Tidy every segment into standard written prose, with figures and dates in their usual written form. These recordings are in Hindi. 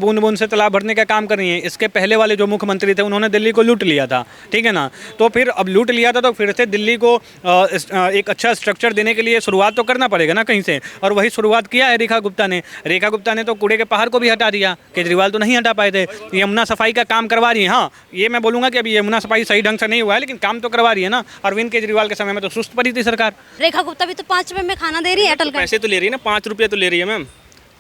बूंद बूंद से तालाब भरने का काम कर रही हैं। इसके पहले वाले जो मुख्यमंत्री थे उन्होंने दिल्ली को लूट लिया था, ठीक है ना। तो फिर अब लूट लिया था तो फिर से दिल्ली को एक अच्छा स्ट्रक्चर देने के लिए शुरुआत तो करना पड़ेगा ना कहीं से, और वही शुरुआत किया है रेखा गुप्ता ने। रेखा गुप्ता ने तो कूड़े के पहाड़ को भी हटा दिया, केजरीवाल तो नहीं हटा पाए थे। यमुना सफाई का काम करवा रही है। हाँ, ये मैं बोलूँगा कि अभी यमुना सफाई सही ढंग से नहीं हुआ है, लेकिन काम तो करवा रही है ना। अरविंद केजरीवाल के समय में तो सुस्त पड़ी थी सरकार। रेखा गुप्ता भी तो 5 रुपए में खाना दे रही है अटल का। पैसे तो ले रही है ना, 5 रुपये तो ले रही है मैम।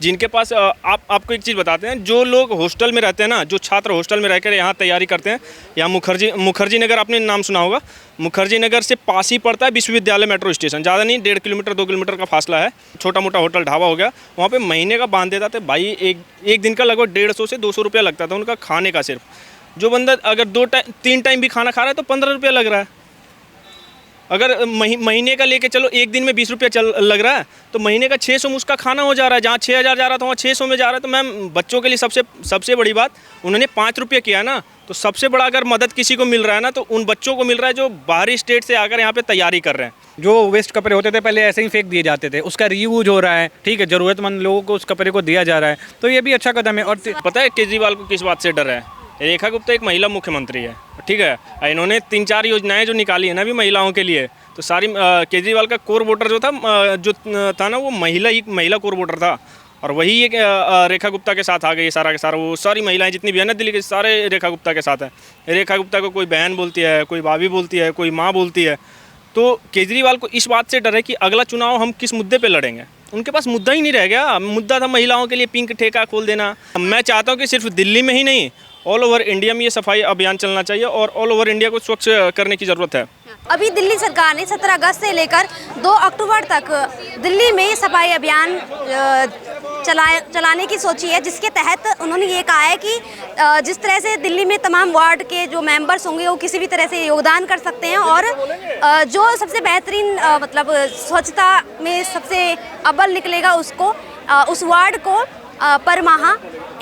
जिनके पास आपको एक चीज़ बताते हैं, जो लोग हॉस्टल में रहते हैं ना, जो छात्र हॉस्टल में रहकर यहाँ तैयारी करते हैं, यहाँ मुखर्जी नगर आपने नाम सुना होगा, मुखर्जी नगर से पास ही पड़ता है विश्वविद्यालय मेट्रो स्टेशन, ज़्यादा नहीं, 1.5 किलोमीटर 2 किलोमीटर का फासला है। छोटा मोटा होटल ढाबा हो गया, वहाँ पे महीने का बांध देता था भाई। एक दिन का लगभग 150 से 200 रुपया लगता था उनका खाने का। सिर्फ जो बंदा अगर 3 टाइम भी खाना खा रहा है तो 15 रुपया लग रहा है। अगर महीने का लेके चलो, एक दिन में 20 रुपया लग रहा है, तो महीने का 600 में उसका खाना हो जा रहा है। जहाँ 6000 जा रहा था वहाँ 600 में जा रहा है। तो मैम बच्चों के लिए सबसे बड़ी बात उन्होंने 5 रुपये किया ना, तो सबसे बड़ा अगर मदद किसी को मिल रहा है ना, तो उन बच्चों को मिल रहा है जो बाहरी स्टेट से आकर यहाँ पे तैयारी कर रहे हैं। जो वेस्ट कपड़े होते थे पहले ऐसे ही फेंक दिए जाते थे, उसका रीयूज हो रहा है, ठीक है, ज़रूरतमंद लोगों को उस कपड़े को दिया जा रहा है, तो ये भी अच्छा कदम है। और पता है केजरीवाल को किस बात से डर है? रेखा गुप्ता एक महिला मुख्यमंत्री है, ठीक है। इन्होंने 3-4 योजनाएं जो निकाली है ना अभी महिलाओं के लिए, तो सारी केजरीवाल का कोर वोटर जो था ना, वो महिला कोर वोटर था। और वही एक रेखा गुप्ता के साथ आ गई सारा के सारा। वो सारी महिलाएं जितनी भी है ना दिल्ली के, सारे रेखा गुप्ता के साथ है। रेखा गुप्ता को कोई बहन बोलती है, कोई भाभी बोलती है, कोई माँ बोलती है। तो केजरीवाल को इस बात से डर है कि अगला चुनाव हम किस मुद्दे पे लड़ेंगे। उनके पास मुद्दा ही नहीं रह गया। मुद्दा था महिलाओं के लिए पिंक ठेका खोल देना। मैं चाहता हूँ कि सिर्फ दिल्ली में ही नहीं, ऑल ओवर इंडिया में ये सफाई अभियान चलना चाहिए और ऑल ओवर इंडिया को स्वच्छ करने की ज़रूरत है। अभी दिल्ली सरकार ने 17 अगस्त से लेकर 2 अक्टूबर तक दिल्ली में सफाई अभियान चलाने की सोची है, जिसके तहत उन्होंने ये कहा है कि जिस तरह से दिल्ली में तमाम वार्ड के जो मेंबर्स होंगे वो किसी भी तरह से योगदान कर सकते हैं, और जो सबसे बेहतरीन मतलब स्वच्छता में सबसे अव्वल निकलेगा उसको उस वार्ड को पर माह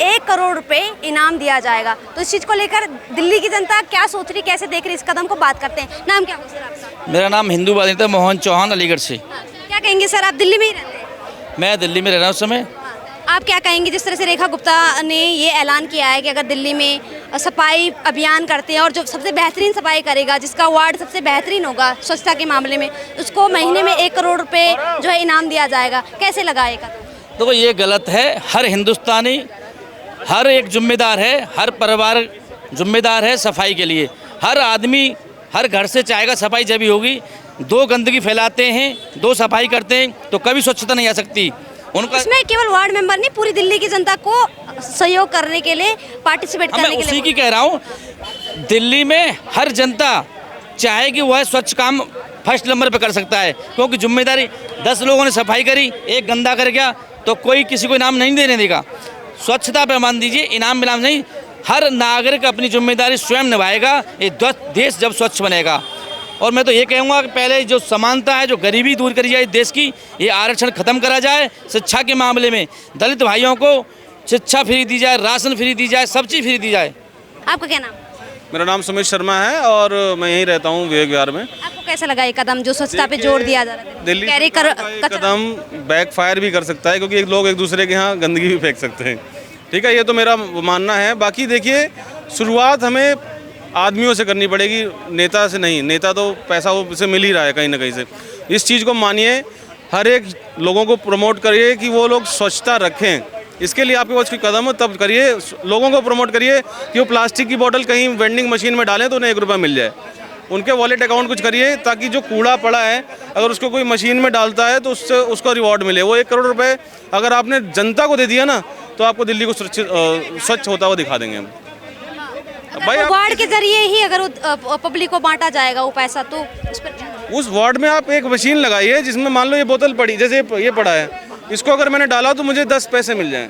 1 करोड़ रुपए इनाम दिया जाएगा। तो इस चीज़ को लेकर दिल्ली की जनता क्या सोच रही, कैसे देख रही, इस कदम को बात करते हैं। नाम क्या होगा सर आपका? मेरा नाम हिंदू वादिता मोहन चौहान, अलीगढ़ से। क्या कहेंगे सर, आप दिल्ली में ही रहते हैं? मैं दिल्ली में रह रहा हूँ उस समय। आप क्या कहेंगे जिस तरह से रेखा गुप्ता ने ये ऐलान किया है कि अगर दिल्ली में सफाई अभियान करते हैं और जो सबसे बेहतरीन सफाई करेगा, जिसका वार्ड सबसे बेहतरीन होगा स्वच्छता के मामले में, उसको महीने में 1 करोड़ रुपए जो है इनाम दिया जाएगा, कैसे लगाएगा? तो ये गलत है। हर हिंदुस्तानी, हर एक जिम्मेदार है, हर परिवार जिम्मेदार है सफाई के लिए। हर आदमी हर घर से चाहेगा सफाई जब भी होगी। 2 गंदगी फैलाते हैं, 2 सफाई करते हैं तो कभी स्वच्छता नहीं आ सकती। उनका इसमें केवल वार्ड मेंबर नहीं, पूरी दिल्ली की जनता को सहयोग करने के लिए, पार्टिसिपेट करने के लिए, उसी की कह रहा हूँ। दिल्ली में हर जनता चाहेगी वह स्वच्छ काम फर्स्ट नंबर पे कर सकता है, क्योंकि जिम्मेदारी 10 लोगों ने सफाई करी, एक गंदा कर गया तो कोई किसी को इनाम नहीं देने देगा। स्वच्छता पे मान दीजिए, इनाम बिनाम नहीं। हर नागरिक अपनी जिम्मेदारी स्वयं निभाएगा, ये देश जब स्वच्छ बनेगा। और मैं तो ये कहूँगा कि पहले जो समानता है, जो गरीबी दूर करी जाए देश की, ये आरक्षण खत्म करा जाए। शिक्षा के मामले में दलित भाइयों को शिक्षा फ्री दी जाए, राशन फ्री दी जाए, सब चीज़ फ्री दी जाए। आपका क्या नाम? मेरा नाम सुमित शर्मा है और मैं यहीं रहता हूँ विवेक विहार में। आपको कैसा लगा ये कदम जो स्वच्छता पे जोर दिया जा रहा है? दिल्ली कदम बैकफायर भी कर सकता है, क्योंकि लोग एक दूसरे के यहाँ गंदगी भी फेंक सकते हैं, ठीक है। ये तो मेरा मानना है। बाकी देखिए, शुरुआत हमें आदमियों से करनी पड़ेगी, नेता से नहीं। नेता तो पैसा वो से मिल ही रहा है कहीं ना कहीं से। इस चीज़ को मानिए, हर एक लोगों को प्रमोट करिए कि वो लोग स्वच्छता रखें। इसके लिए आपके पास कोई कदम हो तब करिए। लोगों को प्रमोट करिए कि वो प्लास्टिक की बोतल कहीं वेंडिंग मशीन में डालें तो उन्हें 1 रुपया मिल जाए। उनके वॉलेट अकाउंट कुछ करिए, ताकि जो कूड़ा पड़ा है अगर उसको कोई मशीन में डालता है तो उससे उसको रिवॉर्ड मिले। वो 1 करोड़ रुपए अगर आपने जनता को दे दिया ना, तो आपको दिल्ली को स्वच्छ होता हुआ दिखा देंगे हम। भाई वार्ड के जरिए ही अगर पब्लिक को बांटा जाएगा वो पैसा, तो उस वार्ड में आप एक मशीन लगाइए जिसमें मान लो ये बोतल पड़ी, जैसे ये पड़ा है, इसको अगर मैंने डाला तो मुझे 10 पैसे मिल जाएं।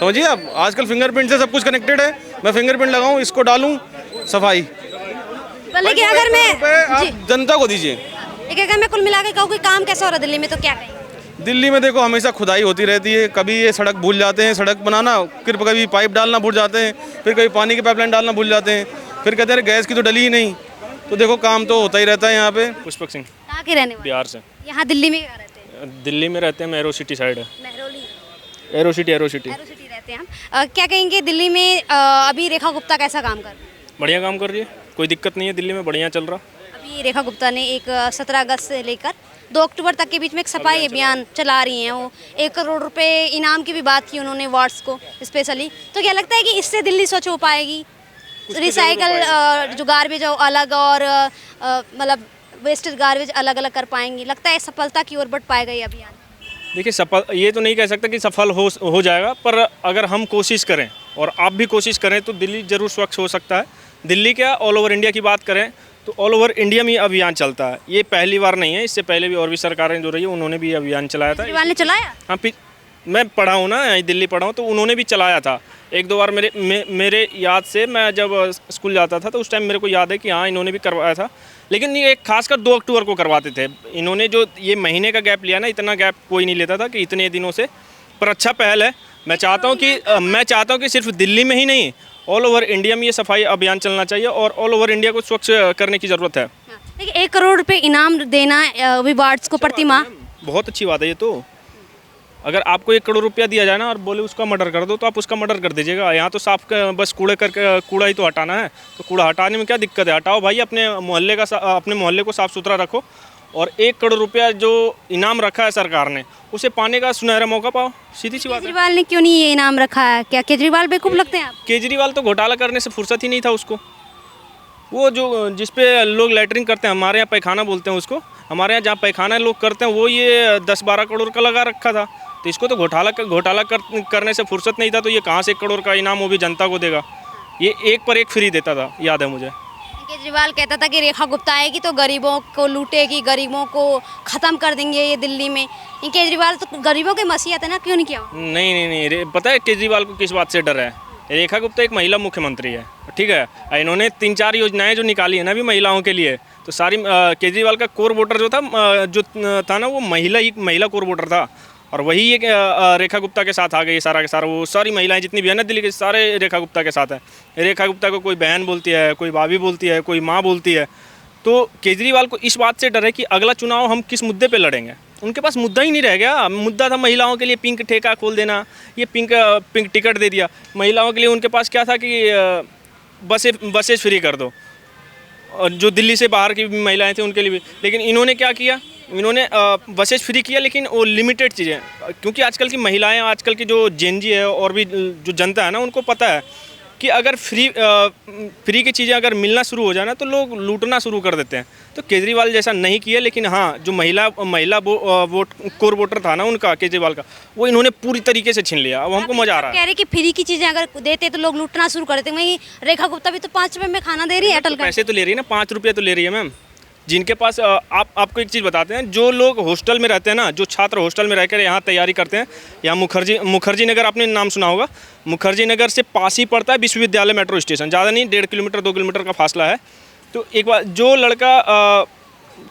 समझिए आप, आजकल फिंगरप्रिंट से सब कुछ कनेक्टेड है। मैं फिंगरप्रिंट लगाऊं, इसको डालूं, सफाई। लेकिन अगर मैं आप जनता को दीजिए। अगर मैं कुल मिला के कहूँ कि काम कैसा हो रहा है दिल्ली में, तो क्या कहें? दिल्ली में देखो हमेशा खुदाई होती रहती है। कभी ये सड़क भूल जाते हैं सड़क बनाना, फिर कभी पाइप डालना भूल जाते हैं, फिर कभी पानी की पाइपलाइन डालना भूल जाते हैं, फिर कहते हैं गैस की तो डली ही नहीं। तो देखो काम तो होता ही रहता है यहाँ पे। पुष्पक सिंह, कहाँ के रहने वाले? बिहार से। यहाँ दिल्ली में रहते हैं? दिल्ली में रहते हैं, मेहरो सिटी साइड है। Mehrauli. Arrow city arrow city रहते हैं हम। क्या कहेंगे दिल्ली में अभी रेखा गुप्ता कैसा काम कर रही है? बढ़िया काम कर रही है, कोई दिक्कत नहीं है, दिल्ली में बढ़िया चल रहा। अभी रेखा गुप्ता ने एक 17 अगस्त से लेकर 2 अक्टूबर तक के बीच में एक सफाई अभियान चला रही हैं। वो 1 करोड़ रुपए इनाम की भी बात की उन्होंने वार्ड्स को स्पेशली। तो क्या लगता है कि इससे दिल्ली स्वच्छ हो पाएगी? रिसाइकल जो गार्बेज है वो अलग और मतलब वेस्टेज गार्बेज अलग अलग कर पाएंगी? लगता है सफलता की ओर बढ़ पाएगा ये अभियान? देखिए सफल ये तो नहीं कह सकता कि सफल हो जाएगा, पर अगर हम कोशिश करें और आप भी कोशिश करें तो दिल्ली ज़रूर स्वच्छ हो सकता है। दिल्ली क्या, ऑल ओवर इंडिया की बात करें तो ऑल ओवर इंडिया में ये अभियान चलता है। ये पहली बार नहीं है, इससे पहले भी और भी सरकारें जो रही है उन्होंने भी ये अभियान चलाया था। केजरीवाल ने चलाया? हाँ, मैं पढ़ा हूँ ना, यहीं दिल्ली पढ़ा हूँ, तो उन्होंने भी चलाया था 1-2 बार। मेरे याद से, मैं जब स्कूल जाता था तो उस टाइम मेरे को याद है कि हाँ इन्होंने भी करवाया था। लेकिन ये खासकर 2 अक्टूबर को करवाते थे इन्होंने। जो ये महीने का गैप लिया ना, इतना गैप कोई नहीं लेता था कि इतने दिनों से। पर अच्छा पहल है। मैं चाहता हूँ कि सिर्फ दिल्ली में ही नहीं, ऑल ओवर इंडिया में ये सफाई अभियान चलना चाहिए और ऑल ओवर इंडिया को स्वच्छ करने की ज़रूरत है। देखिए 1 करोड़ रुपए इनाम देना वार्ड्स को प्रति माह, बहुत अच्छी बात है ये तो। अगर आपको 1 करोड़ रुपया दिया जाए ना और बोले उसका मर्डर कर दो, तो आप उसका मर्डर कर दीजिएगा। यहाँ तो साफ बस कूड़ा ही तो हटाना है, तो कूड़ा हटाने में क्या दिक्कत है? हटाओ भाई, अपने मोहल्ले को साफ़ सुथरा रखो। और 1 करोड़ रुपया जो इनाम रखा है सरकार ने, उसे पाने का सुनहरा मौका पाओ, सीधी सी बात है। केजरीवाल ने क्यों नहीं ये इनाम रखा है? क्या केजरीवाल बेवकूफ़ लगते हैं आप? केजरीवाल तो घोटाला करने से फुर्सत ही नहीं था उसको। वो जो जिस पे लोग लैटरिन करते हैं, हमारे यहाँ पैखाना बोलते हैं उसको, हमारे यहाँ जहाँ पैखाना लोग करते हैं, वो ये 10-12 करोड़ का लगा रखा था। तो इसको तो घोटाला करने से फुर्सत नहीं था, तो ये कहाँ से 1 करोड़ का इनाम वो भी जनता को देगा? ये 1 पर 1 फ्री देता था, याद है मुझे। केजरीवाल कहता था कि रेखा गुप्ता आएगी तो गरीबों को लूटेगी, गरीबों को ख़त्म कर देंगे ये दिल्ली में। ये केजरीवाल तो गरीबों के मसीहा थे ना, क्यों नहीं किया? नहीं, पता है केजरीवाल को किस बात से डर है? रेखा गुप्ता एक महिला मुख्यमंत्री है, ठीक है। इन्होंने 3-4 योजनाएं जो निकाली है ना अभी महिलाओं के लिए, तो सारी केजरीवाल का कोर वोटर जो था ना, वो महिला कोर वोटर था। और वही ये रेखा गुप्ता के साथ आ गई सारा के सारा। वो सारी महिलाएं जितनी भी है ना दिल्ली के, सारे रेखा गुप्ता के साथ है। रेखा गुप्ता को कोई बहन बोलती है, कोई भाभी बोलती है, कोई माँ बोलती है। तो केजरीवाल को इस बात से डर है कि अगला चुनाव हम किस मुद्दे पे लड़ेंगे। उनके पास मुद्दा ही नहीं रह गया। मुद्दा था महिलाओं के लिए पिंक ठेका खोल देना, ये पिंक टिकट दे दिया महिलाओं के लिए। उनके पास क्या था कि बसेस फ्री कर दो, और जो दिल्ली से बाहर की महिलाएं थी उनके लिए भी। लेकिन इन्होंने क्या किया, इन्होंने बसेस फ्री किया, लेकिन वो लिमिटेड चीज़ें। क्योंकि आजकल की महिलाएं, आजकल की जो जेनजी है और भी जो जनता है ना, उनको पता है कि अगर फ्री की चीज़ें अगर मिलना शुरू हो जाए ना, तो लोग लूटना शुरू कर देते हैं। तो केजरीवाल जैसा नहीं किया, लेकिन हाँ जो महिला वोट कोर वोटर था ना उनका, केजरीवाल का, वो इन्होंने पूरी तरीके से छीन लिया। अब हमको मजा आ रहा है। कह रहे कि फ्री की चीज़ें अगर देते तो लोग लूटना शुरू कर देते। वहीं रेखा गुप्ता भी तो 5 रुपये में खाना दे रही है, अटल पैसे तो ले रही है ना, 5 रुपये तो ले रही है मैम। जिनके पास आपको एक चीज़ बताते हैं, जो लोग हॉस्टल में रहते हैं ना, जो छात्र हॉस्टल में रहकर यहाँ तैयारी करते हैं, यहाँ मुखर्जी नगर, आपने नाम सुना होगा, मुखर्जी नगर से पास ही पड़ता है विश्वविद्यालय मेट्रो स्टेशन। ज़्यादा नहीं, 1.5 किलोमीटर 2 किलोमीटर का फासला है। तो एक बार जो लड़का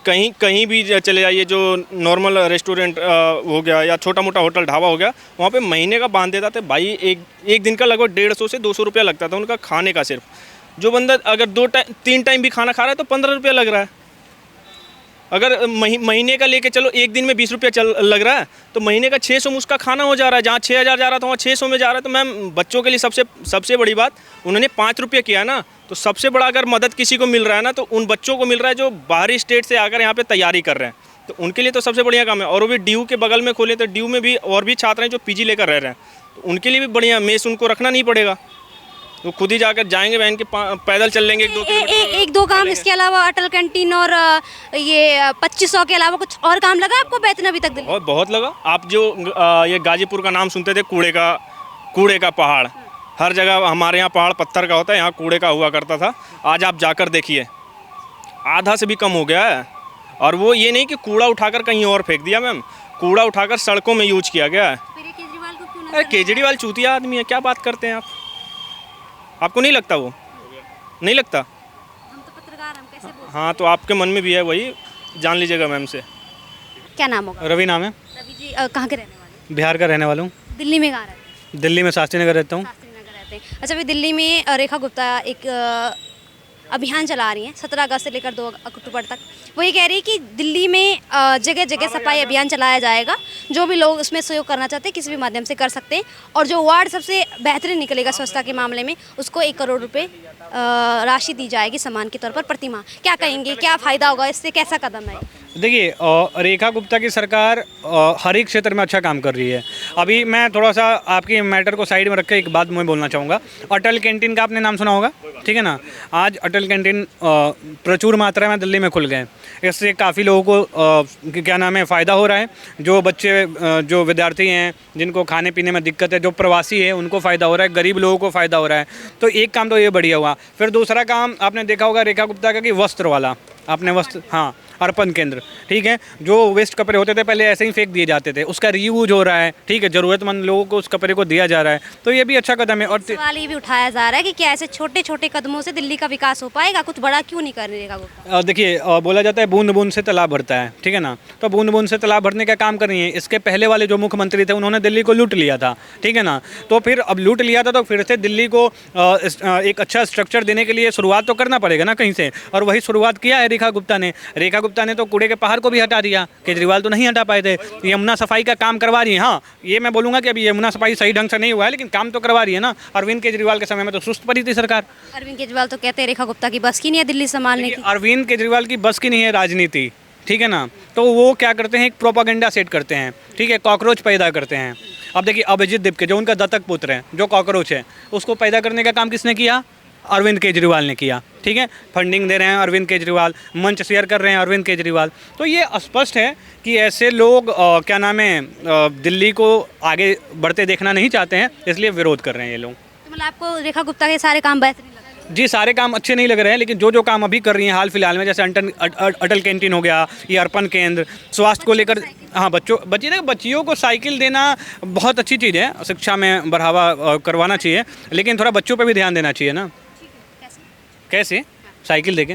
कहीं भी चले जाइए, जो नॉर्मल रेस्टोरेंट हो गया या छोटा मोटा होटल ढाबा हो गया, वहाँ पे महीने का बांध देता था भाई। एक दिन का लगभग 150 से 200 रुपया लगता था उनका खाने का सिर्फ। जो बंदा अगर 3 टाइम भी खाना खा रहा है तो 15 रुपया लग रहा है। अगर महीने का लेके चलो, एक दिन में 20 रुपया लग रहा है, तो महीने का 600 में उसका खाना हो जा रहा है। जहाँ 6000 जा रहा था वहाँ 600 में जा रहा है। तो मैम बच्चों के लिए सबसे बड़ी बात, उन्होंने 5 रुपये किया ना, तो सबसे बड़ा अगर मदद किसी को मिल रहा है ना, तो उन बच्चों को मिल रहा है जो बाहरी स्टेट से आकर यहाँ पे तैयारी कर रहे हैं। तो उनके लिए तो सबसे बढ़िया काम है। और वो भी DU के बगल में खोले, तो DU में भी और भी छात्र हैं जो PG लेकर रह रहे हैं, तो उनके लिए भी बढ़िया मेस उनको रखना नहीं पड़ेगा। तो खुद ही जाकर जाएंगे, बहन के पैदल चल लेंगे 1-2 काम। इसके अलावा अटल कैंटीन और ये 2500 के अलावा कुछ और काम लगा आपको वेतन अभी तक? और बहुत लगा। आप जो ये गाजीपुर का नाम सुनते थे, कूड़े का पहाड़, हर जगह हमारे यहाँ पहाड़ पत्थर का होता है, यहाँ कूड़े का हुआ करता था। आज आप जाकर देखिए, आधा से भी कम हो गया है। और वो ये नहीं कि कूड़ा उठाकर कहीं और फेंक दिया मैम, कूड़ा उठाकर सड़कों में यूज किया गया है। केजरीवाल को क्यों? अरे केजरीवाल चूतिया आदमी है, क्या बात करते हैं आप? आपको नहीं लगता? वो नहीं लगता? हम तो पत्रकार, हम कैसे बोल? हाँ, तो आपके मन में भी है, वही जान लीजिएगा मैम से। क्या नाम होगा? रवि नाम है। रवि जी कहाँ के रहने वाले? बिहार का रहने वाला हूँ। दिल्ली में कहाँ रहते हैं? दिल्ली में शास्त्री नगर रहता हूँ। शास्त्री नगर रहते हैं। अच्छा, अभी दिल्ली में रेखा गुप्ता एक अभियान चला रही हैं 17 अगस्त से लेकर 2 अक्टूबर तक। वो ये कह रही है कि दिल्ली में जगह जगह सफाई अभियान चलाया जाएगा। जो भी लोग उसमें सहयोग करना चाहते हैं किसी भी माध्यम से कर सकते हैं, और जो वार्ड सबसे बेहतरीन निकलेगा स्वच्छता के मामले में उसको 1 करोड़ रुपए राशि दी जाएगी सम्मान के तौर पर प्रतिमाह। क्या कहेंगे, क्या फ़ायदा होगा इससे, कैसा कदम है? देखिए, रेखा गुप्ता की सरकार हर एक क्षेत्र में अच्छा काम कर रही है। अभी मैं थोड़ा सा आपकी मैटर को साइड में रख के एक बात मैं बोलना चाहूँगा। अटल कैंटीन का आपने नाम सुना होगा, ठीक है ना। आज अटल कैंटीन प्रचुर मात्रा में दिल्ली में खुल गए। इससे काफ़ी लोगों को क्या नाम है फ़ायदा हो रहा है। जो बच्चे जो विद्यार्थी हैं जिनको खाने पीने में दिक्कत है, जो प्रवासी है उनको फ़ायदा हो रहा है, गरीब लोगों को फ़ायदा हो रहा है। तो एक काम तो ये बढ़िया हुआ। फिर दूसरा काम आपने देखा होगा रेखा गुप्ता का कि वस्त्र वाला, आपने वस्त्र, हाँ, अर्पण केंद्र, ठीक है। जो वेस्ट कपड़े होते थे पहले ऐसे ही फेंक दिए जाते थे, उसका रीयूज हो रहा है, ठीक है। ज़रूरतमंद लोगों को उस कपड़े को दिया जा रहा है, तो ये भी अच्छा कदम है। और सवाल ये भी उठाया जा रहा है कि क्या ऐसे छोटे छोटे कदमों से दिल्ली का विकास हो पाएगा, कुछ बड़ा क्यों नहीं कर रहेगा वो? देखिए, बोला जाता है बूंद बूंद से तालाब भरता है, ठीक है ना। तो बूंद बूंद से तालाब भरने का काम कर रही है। इसके पहले वाले जो मुख्यमंत्री थे उन्होंने दिल्ली को लूट लिया था, ठीक है ना। तो फिर अब लूट लिया था तो फिर से दिल्ली को एक अच्छा स्ट्रक्चर देने के लिए शुरुआत तो करना पड़ेगा ना कहीं से, और वही शुरुआत किया है रेखा गुप्ता ने। रेखा गुप्ता ने तो कूड़े के पहाड़ को भी हटा दिया, केजरीवाल तो नहीं हटा पाए थे। यमुना सफाई का काम करवा रही है। हाँ, ये मैं बोलूँगा कि अभी यमुना सफाई सही ढंग से नहीं हुआ है, लेकिन काम तो करवा रही है ना। अरविंद केजरीवाल के समय में तो सुस्त पड़ी थी सरकार। अरविंद केजरीवाल तो कहते हैं रेखा गुप्ता की बस की नहीं है दिल्ली संभालने की। अरविंद केजरीवाल की बस की नहीं है राजनीति, ठीक है ना। तो वो क्या करते हैं, एक प्रोपागेंडा सेट करते हैं, ठीक है, कॉकरोच पैदा करते हैं। अब देखिए, अभिजीत दीपके जो उनका दत्तक पुत्र है, जो कॉकरोच है, उसको पैदा करने का काम किसने किया? अरविंद केजरीवाल ने किया, ठीक है। फंडिंग दे रहे हैं अरविंद केजरीवाल, मंच शेयर कर रहे हैं अरविंद केजरीवाल। तो ये स्पष्ट है कि ऐसे लोग क्या नाम है दिल्ली को आगे बढ़ते देखना नहीं चाहते हैं, इसलिए विरोध कर रहे हैं ये लोग। तो मतलब आपको रेखा गुप्ता के सारे काम बेहतरीन लग रहे हैं? जी, सारे काम अच्छे नहीं लग रहे हैं, लेकिन जो जो काम अभी कर रही हैं हाल फिलहाल में, जैसे अटल कैंटीन हो गया, ये अर्पण केंद्र, स्वास्थ्य को लेकर, हाँ, बच्चियों को साइकिल देना बहुत अच्छी चीज़ है, शिक्षा में बढ़ावा करवाना चाहिए, लेकिन थोड़ा बच्चों पर भी ध्यान देना चाहिए ना। कैसे साइकिल देके